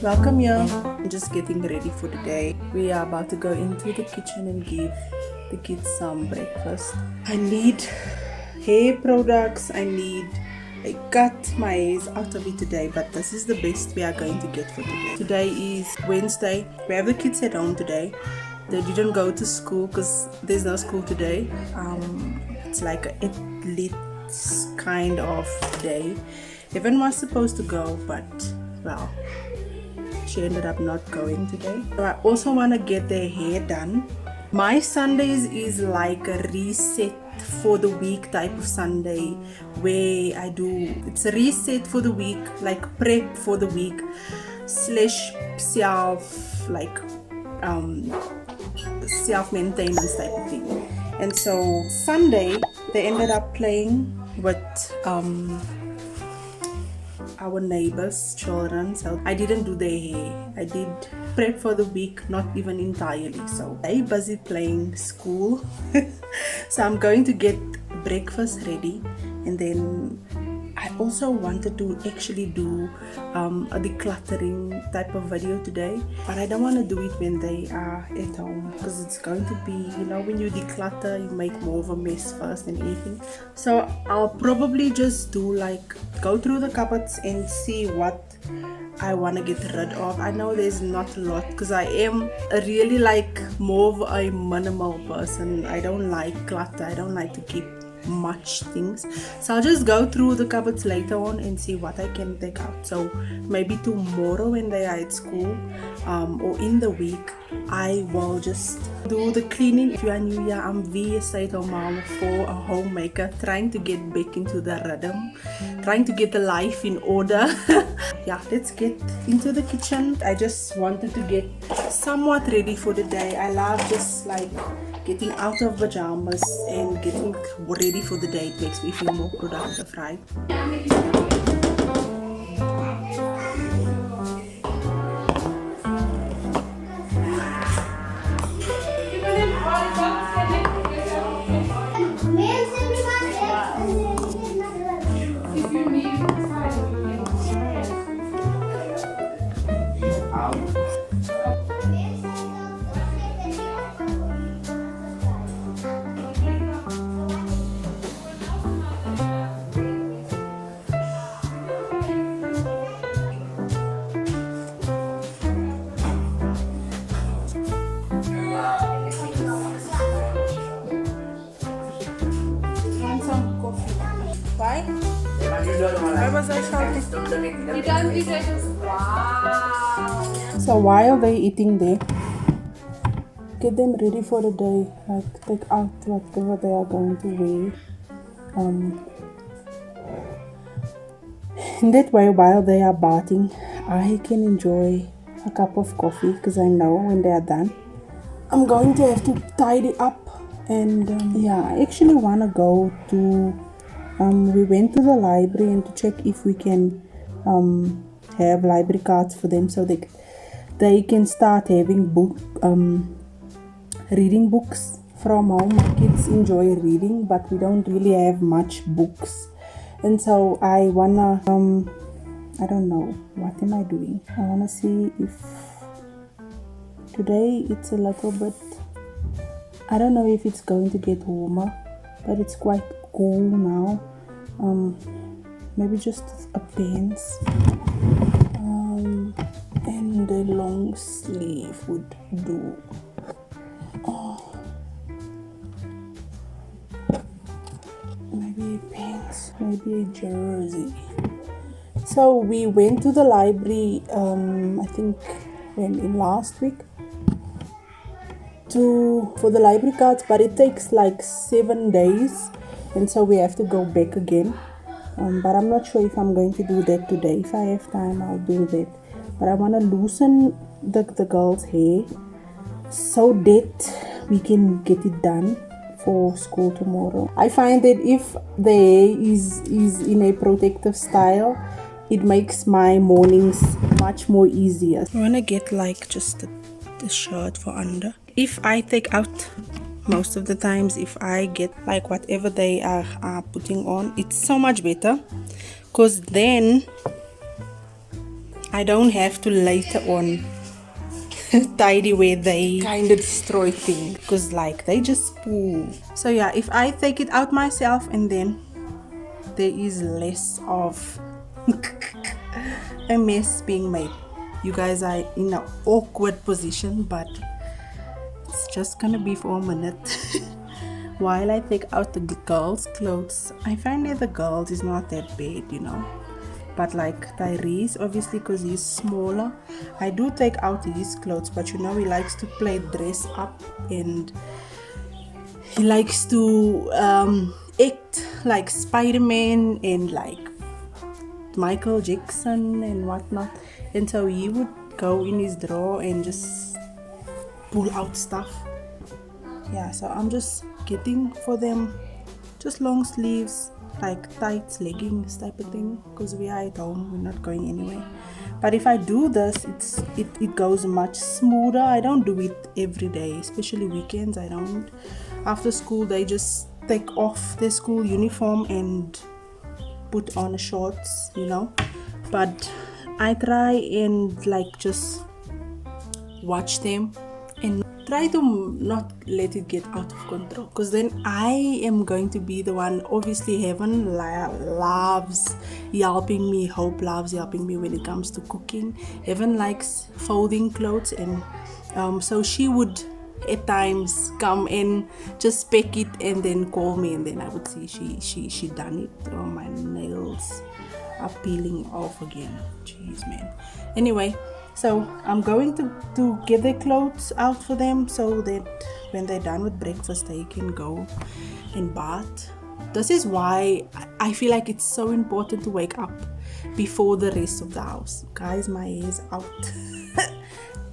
Welcome here. I'm just getting ready for the day. We are about to go into the kitchen and give the kids some breakfast. I need hair products. I cut my hairs out of it today, but this is the best we are going to get for today. Today is Wednesday. We have the kids at home today. They didn't go to school because there's no school today. It's like an athlete kind of day. Evan was supposed to go, but well, she ended up not going today. So I also want to get their hair done. My Sundays is like a reset for the week type of Sunday, where it's a reset for the week, like prep for the week / self-maintenance type of thing. And so Sunday they ended up playing with our neighbors' children, so I didn't do their hair. I did prep for the week, not even entirely. So they busy playing school. So I'm going to get breakfast ready, and then I also wanted to actually do a decluttering type of video today, but I don't want to do it when they are at home, because it's going to be, when you declutter, you make more of a mess first and everything. So I'll probably just go through the cupboards and see what I want to get rid of. I know there's not a lot, because I am really more of a minimal person. I don't like clutter. I don't like to keep much things, so I'll just go through the cupboards later on and see what I can take out. So maybe tomorrow when they are at school, or in the week, I will just do the cleaning. If you are new here, I'm a stay-at-home mom for a homemaker, trying to get back into the rhythm, trying to get the life in order. Yeah, let's get into the kitchen. I just wanted to get somewhat ready for the day. I love just getting out of pajamas and getting ready for the day. It makes me feel more productive, right? Why was I shouting? Wow. So while they're eating there, get them ready for the day. Take out whatever they are going to wear. In that way, while they are bathing, I can enjoy a cup of coffee, because I know when they are done, I'm going to have to tidy up. And I actually want to go to we went to the library and to check if we can have library cards for them, so they can start having reading books from home. My kids enjoy reading, but we don't really have much books, and so I wanna I don't know, what am I doing? I wanna see if today it's a little bit, I don't know if it's going to get warmer, but it's quite cool now. Maybe just a pants and a long sleeve would do. Maybe a pants, maybe a jersey. So we went to the library, I think in last week, for the library cards, but it takes 7 days, and so we have to go back again. But I'm not sure if I'm going to do that today. If I have time, I'll do that. But I want to loosen the girl's hair so that we can get it done for school tomorrow. I find that if the hair is in a protective style, it makes my mornings much more easier. I want to get just the shirt for under. If I take out, most of the times, if I get whatever they are putting on, it's so much better, because then I don't have to later on tidy where they kind of destroy things, because like they just poo. So yeah, if I take it out myself, and then there is less of a mess being made. You guys are in an awkward position, but it's just gonna be for a minute. While I take out the girls' clothes, I find that the girls is not that bad, you know. But like Tyrese, obviously, because he's smaller, I do take out his clothes. But you know, he likes to play dress up, and he likes to act like Spider-Man and like Michael Jackson and whatnot. And so he would go in his drawer and just pull out stuff. Yeah, so I'm just getting for them just long sleeves, like tights, leggings type of thing, because we are at home, we're not going anywhere. But if I do this, it goes much smoother. I don't do it every day, especially weekends. I don't. After school, they just take off their school uniform and put on shorts, you know. But I try and like just watch them and try to not let it get out of control, because then I am going to be the one. Obviously, Heaven loves helping me. Hope loves helping me when it comes to cooking. Heaven likes folding clothes, and so she would at times come and just pick it and then call me, and then I would see she done it. Oh, my nails are peeling off again. Jeez, man. Anyway, so I'm going to get their clothes out for them, so that when they're done with breakfast, they can go and bath. This is why I feel like it's so important to wake up before the rest of the house. Guys, my hair is out.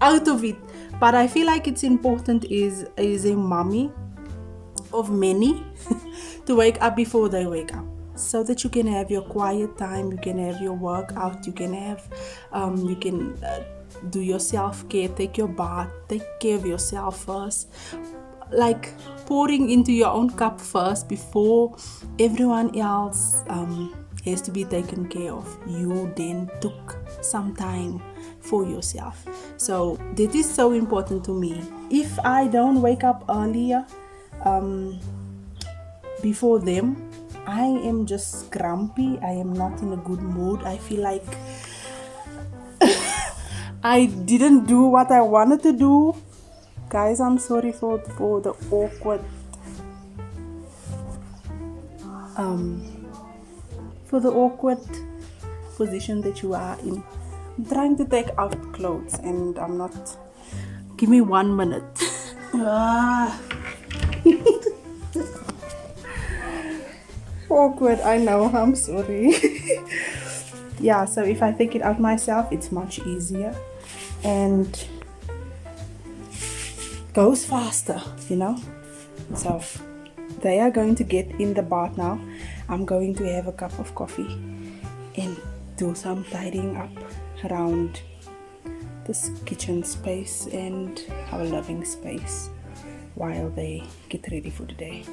Out of it. But I feel like it's important is a mommy of many to wake up before they wake up, so that you can have your quiet time, you can have your workout, you can have do your self-care, take your bath, take care of yourself first, like pouring into your own cup first before everyone else has to be taken care of. You then took some time for yourself. So that is so important to me. If I don't wake up earlier before them, I am just grumpy. I am not in a good mood. I feel like I didn't do what I wanted to do. Guys, I'm sorry for the awkward position that you are in. I'm trying to take out clothes and I'm not. Give me 1 minute. Awkward, I know, I'm sorry. Yeah, so if I take it out myself, it's much easier and goes faster, you know. So they are going to get in the bath now. I'm going to have a cup of coffee and do some tidying up around this kitchen space and our living space while they get ready for the day.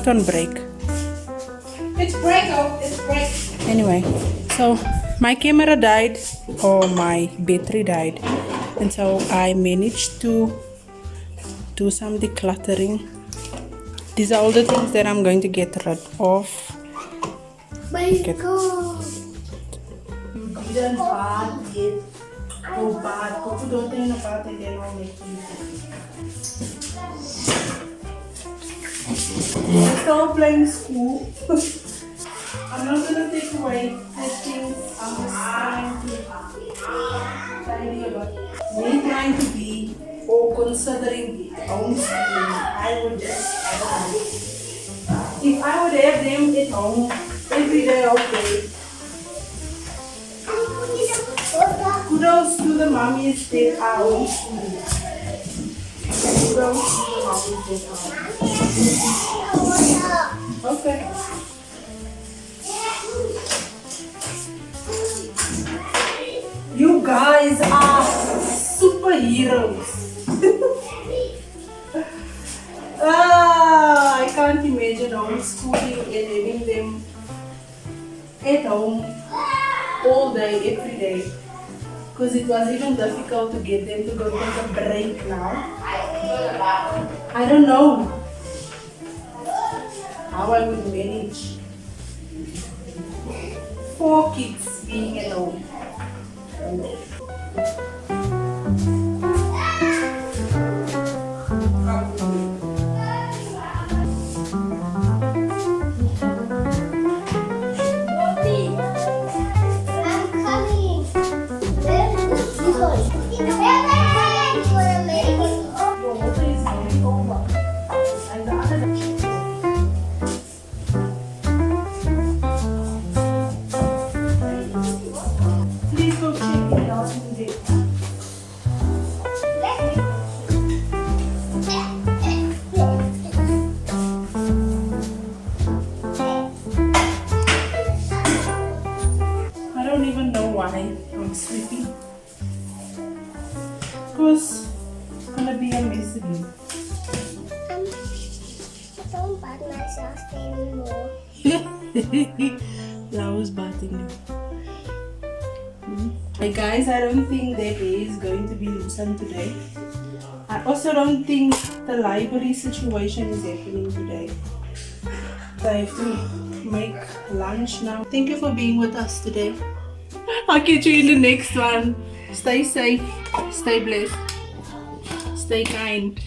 not on break. It's break, oh, it's break. Anyway, so my camera died, or my battery died, and so I managed to do some decluttering. These are all the things that I'm going to get rid of. My God. You didn't bath yet. Go bath. Go put all in the bath and then I'll make you. I'm still playing school. I'm not gonna take away the things. I'm just trying to tidy about me trying to be or considering homeschooling. I don't know. If I would have them at home every day, okay. Kudos to the mummies that are homeschooling. Kudos to the mummies that are. Okay. You guys are superheroes. I can't imagine homeschooling and having them at home all day, every day. Because it was even difficult to get them to go take a break now. I don't know how I would manage 4 kids being at home. Please go check it out in there. I don't even know why I'm sleeping. Because it's gonna be a mess again. Don't bat myself anymore. That was batting you. Hey guys, I don't think that day is going to be loosened today. I also don't think the library situation is happening today. So I have to make lunch now. Thank you for being with us today. I'll catch you in the next one. Stay safe, stay blessed, stay kind.